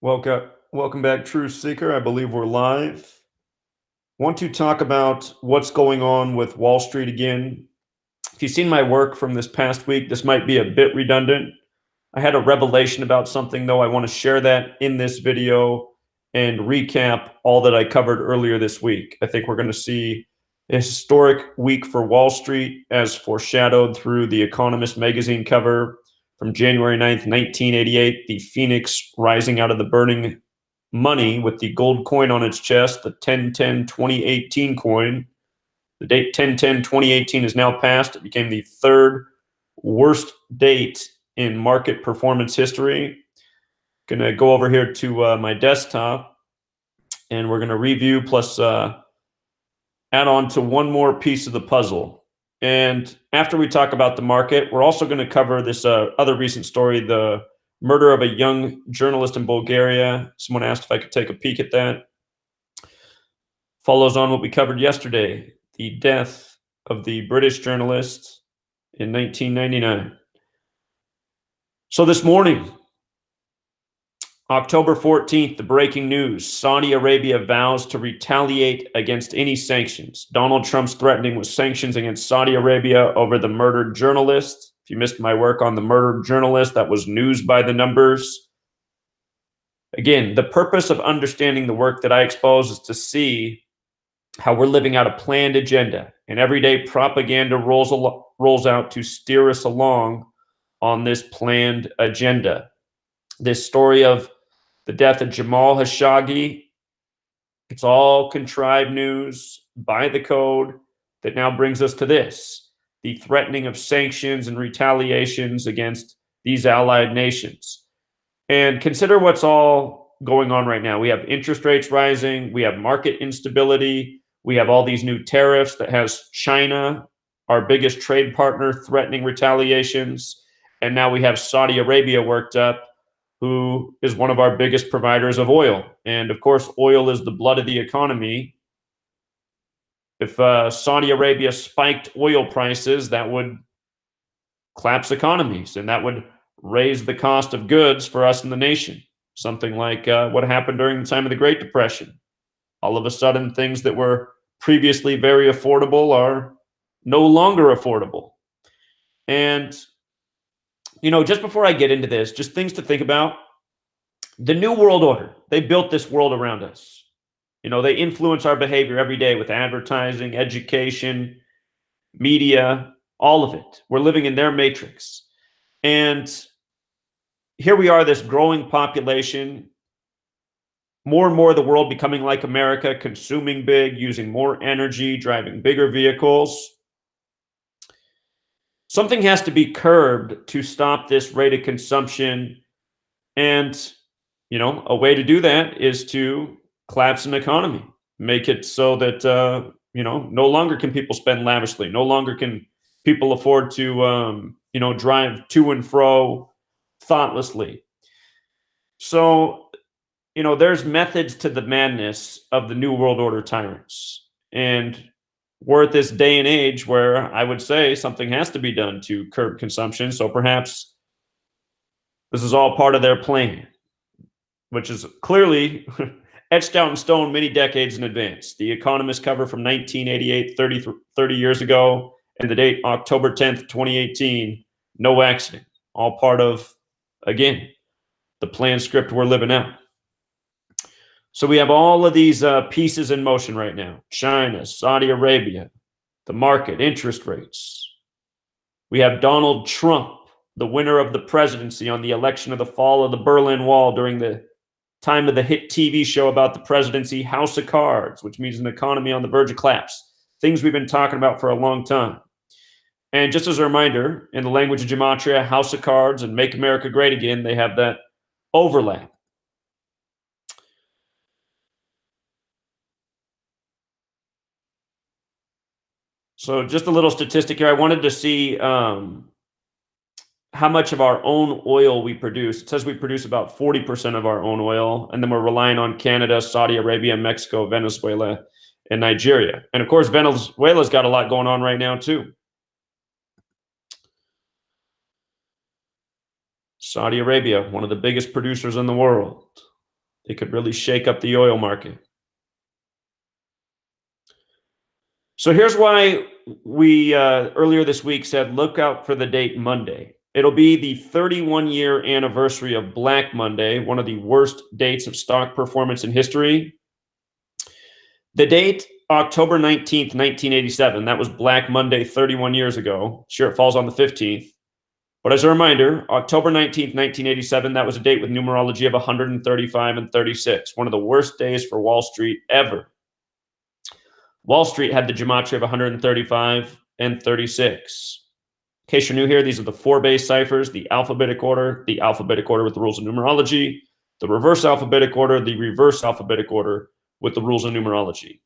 Welcome back, Truth Seeker. I believe we're live. Want to talk about what's going on with Wall Street again. If you've seen my work from this past week, this might be a bit redundant. I had a revelation about something, though. I want to share that in this video and recap all that I covered earlier this week. I think we're going to see a historic week for Wall Street as foreshadowed through the Economist magazine cover from January 9th, 1988, the phoenix rising out of the burning money with the gold coin on its chest, the 10-10-2018 coin. The date 10-10-2018 is now passed. It became the third worst date in market performance history. Gonna go over here to my desktop, and we're gonna review plus add on to one more piece of the puzzle. And after we talk about the market, we're also going to cover this other recent story, the murder of a young journalist in Bulgaria. Someone asked if I could take a peek at that. Follows on what we covered yesterday, the death of the British journalist in 1999. So this morning, October 14th, the breaking news: Saudi Arabia vows to retaliate against any sanctions. Donald Trump's threatening with sanctions against Saudi Arabia over the murdered journalist. If you missed my work on the murdered journalist, that was news by the numbers. Again, the purpose of understanding the work that I expose is to see how we're living out a planned agenda, and everyday propaganda rolls out to steer us along on this planned agenda. This story of the death of Jamal Khashoggi, it's all contrived news by the code that now brings us to this: the threatening of sanctions and retaliations against these allied nations. And consider what's all going on right now. We have interest rates rising, we have market instability, we have all these new tariffs that has China, our biggest trade partner, threatening retaliations. And now we have Saudi Arabia worked up, who is one of our biggest providers of oil. And of course, oil is the blood of the economy. If Saudi Arabia spiked oil prices, that would collapse economies, and that would raise the cost of goods for us in the nation. Something like what happened during the time of the Great Depression. All of a sudden, things that were previously very affordable are no longer affordable. And just before I get into this, just things to think about. The New World Order, they built this world around us. They influence our behavior every day with advertising, education, media, all of it. We're living in their matrix. And here we are, this growing population, more and more of the world becoming like America, consuming big, using more energy, driving bigger vehicles. Something has to be curbed to stop this rate of consumption. And, a way to do that is to collapse an economy, make it so that, no longer can people spend lavishly. No longer can people afford to, drive to and fro thoughtlessly. So, there's methods to the madness of the New World Order tyrants. And we're at this day and age where I would say something has to be done to curb consumption. So perhaps this is all part of their plan, which is clearly etched out in stone many decades in advance. The Economist cover from 1988, 30 years ago, and the date October 10th, 2018, no accident. All part of, again, the planned script we're living out. So we have all of these pieces in motion right now: China, Saudi Arabia, the market, interest rates. We have Donald Trump, the winner of the presidency on the election of the fall of the Berlin Wall during the time of the hit TV show about the presidency, House of Cards, which means an economy on the verge of collapse. Things we've been talking about for a long time. And just as a reminder, in the language of gematria, House of Cards and Make America Great Again, they have that overlap. So just a little statistic here. I wanted to see how much of our own oil we produce. It says we produce about 40% of our own oil, and then we're relying on Canada, Saudi Arabia, Mexico, Venezuela, and Nigeria. And of course, Venezuela's got a lot going on right now too. Saudi Arabia, one of the biggest producers in the world. It could really shake up the oil market. So here's why we earlier this week said look out for the date Monday. It'll be the 31-year anniversary of Black Monday, one of the worst dates of stock performance in history. The date, October 19th, 1987, that was Black Monday 31 years ago. Sure, it falls on the 15th. But as a reminder, October 19th, 1987, that was a date with numerology of 135 and 36, one of the worst days for Wall Street ever. Wall Street had the gematria of 135 and 36. In case you're new here, these are the four base ciphers: the alphabetic order with the rules of numerology, the reverse alphabetic order, the reverse alphabetic order with the rules of numerology.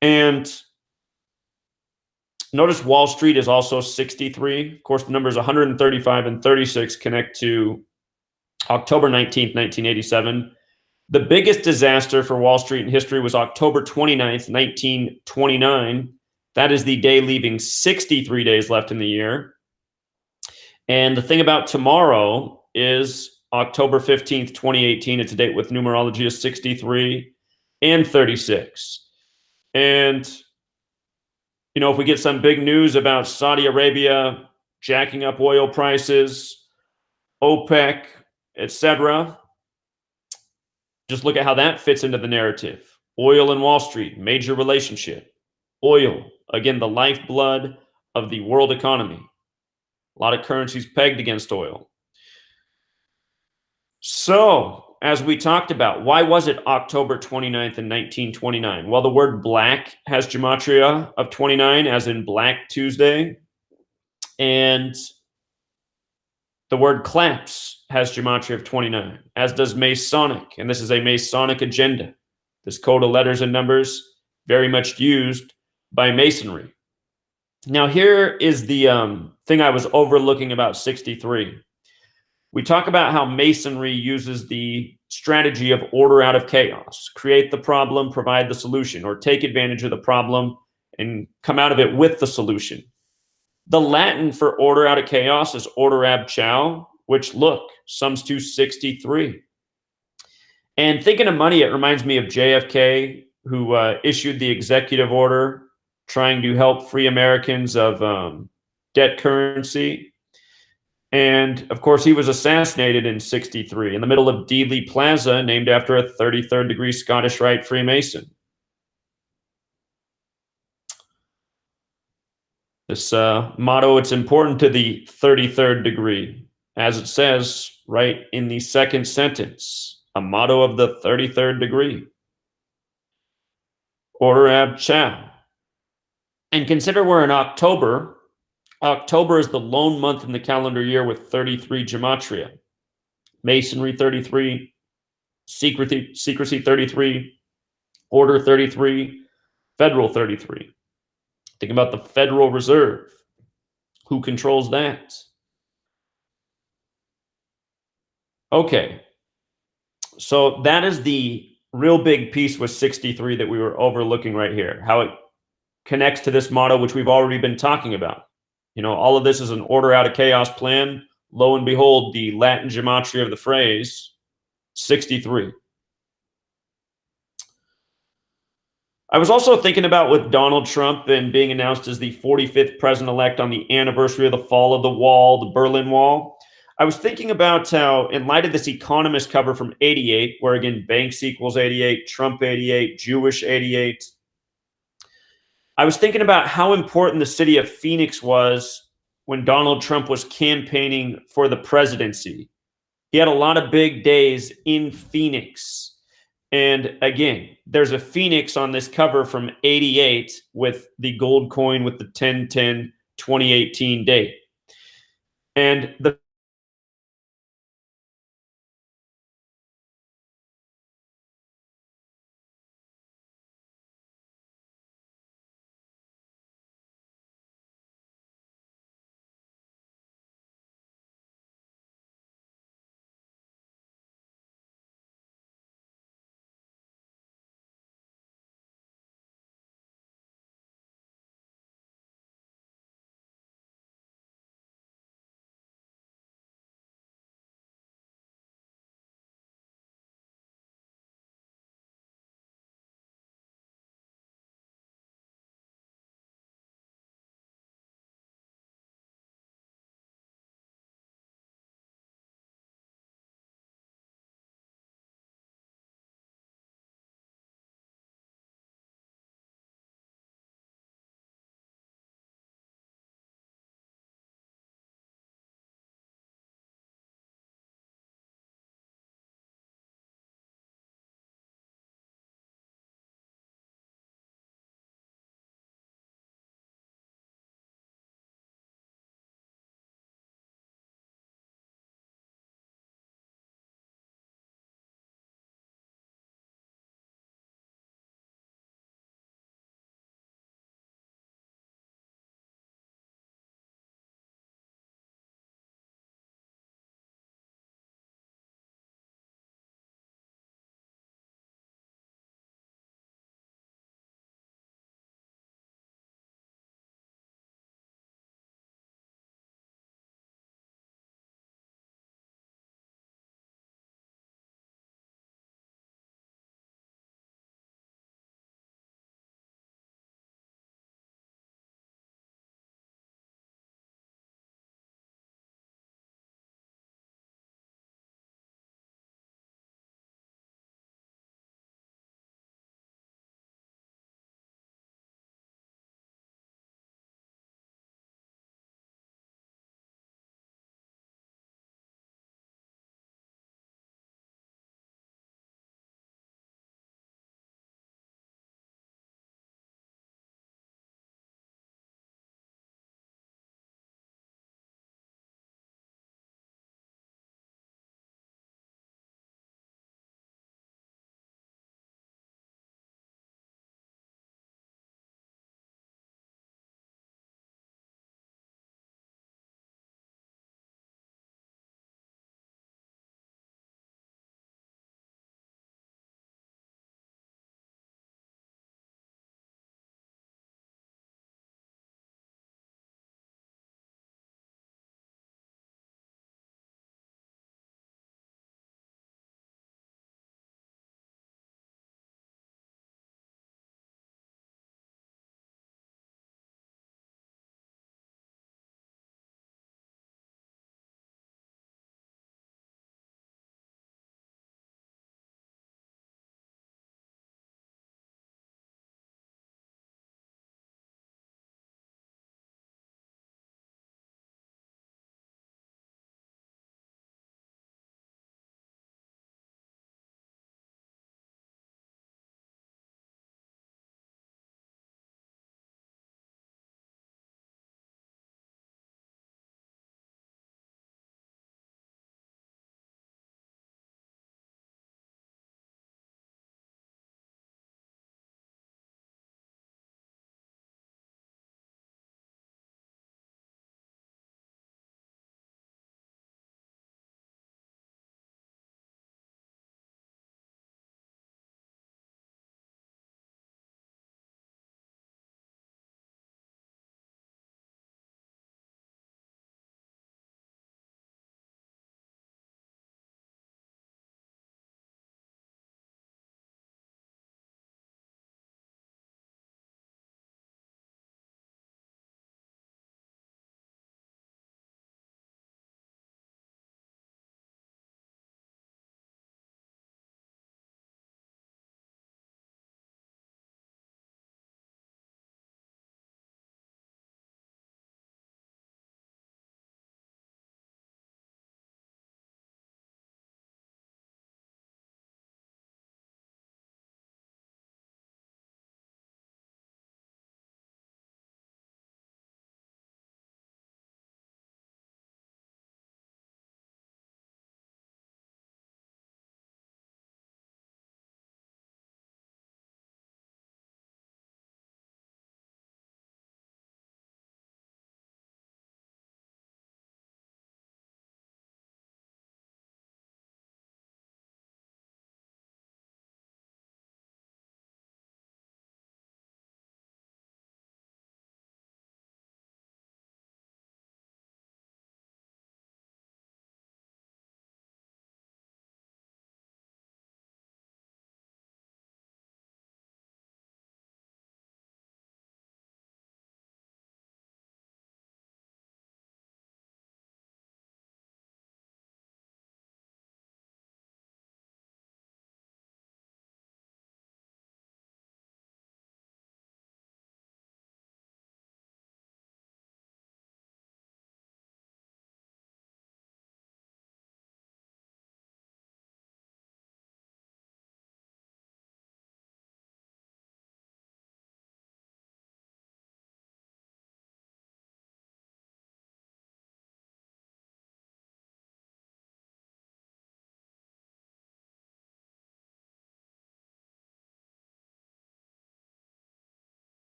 And notice Wall Street is also 63. Of course, the numbers 135 and 36 connect to October 19th, 1987. The biggest disaster for Wall Street in history was October 29th, 1929. That is the day leaving 63 days left in the year. And the thing about tomorrow is October 15th, 2018. It's a date with numerology of 63 and 36. And, you know, if we get some big news about Saudi Arabia jacking up oil prices, OPEC, etc., just look at how that fits into the narrative. Oil and Wall Street, major relationship. Oil, again, the lifeblood of the world economy. A lot of currencies pegged against oil. So, as we talked about, why was it October 29th in 1929? Well, the word black has gematria of 29, as in Black Tuesday. And the word claps has gematria of 29, as does Masonic. And this is a Masonic agenda. This code of letters and numbers, very much used by Masonry. Now, here is the thing I was overlooking about 63. We talk about how Masonry uses the strategy of order out of chaos, create the problem, provide the solution, or take advantage of the problem and come out of it with the solution. The Latin for order out of chaos is order ab chao, which, look, sums to 63. And thinking of money, it reminds me of JFK, who issued the executive order trying to help free Americans of debt currency. And, of course, he was assassinated in 63 in the middle of Dealey Plaza, named after a 33rd degree Scottish Rite Freemason. This motto, it's important to the 33rd degree, as it says right in the second sentence, a motto of the 33rd degree. Order ab chao. And consider we're in October. October is the lone month in the calendar year with 33 gematria. Masonry 33, secrecy 33, order 33, federal 33. Think about the Federal Reserve. Who controls that? Okay. So that is the real big piece with 63 that we were overlooking right here. How it connects to this motto, which we've already been talking about. You know, all of this is an order out of chaos plan. Lo and behold, the Latin gematria of the phrase, 63. I was also thinking about with Donald Trump and being announced as the 45th president-elect on the anniversary of the fall of the wall, the Berlin Wall. I was thinking about how, in light of this Economist cover from 88, where again, Banks equals 88, Trump 88, Jewish 88, I was thinking about how important the city of Phoenix was when Donald Trump was campaigning for the presidency. He had a lot of big days in Phoenix. And again, there's a phoenix on this cover from 88 with the gold coin with the 10/10/2018 date. And the